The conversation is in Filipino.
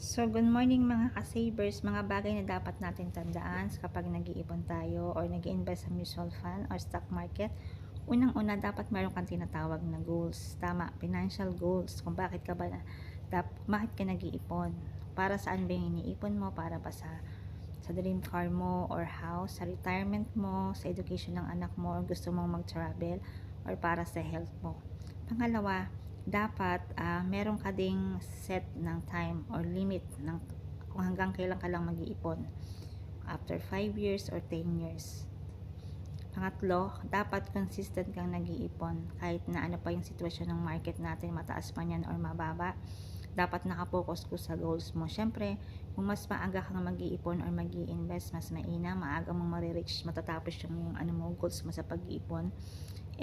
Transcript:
So, good morning mga ka-savers, mga bagay na dapat natin tandaan kapag nag-iipon tayo or nag-invest sa mutual fund or stock market. Unang-una, dapat meron kang tinatawag na goals. Tama, financial goals. Kung bakit ka ba bakit ka nag-iipon? Para saan ba yung iniipon mo? Para ba sa dream car mo or house, sa retirement mo, sa education ng anak mo, or gusto mong mag-travel, or para sa health mo. Pangalawa, dapat meron ka ding set ng time or limit ng kung hanggang kailan ka lang mag-iipon. After 5 years or 10 years. Pangatlo, dapat consistent kang nag-iipon kahit na ano pa yung sitwasyon ng market natin, mataas pa yan or mababa. Dapat nakapokus ko sa goals mo. Syempre, kung mas maaga kang mag-iipon or mag-i-invest, mas mainam, maaga mong marireach, matatapos yung ano mo, goals mo sa pag-iipon.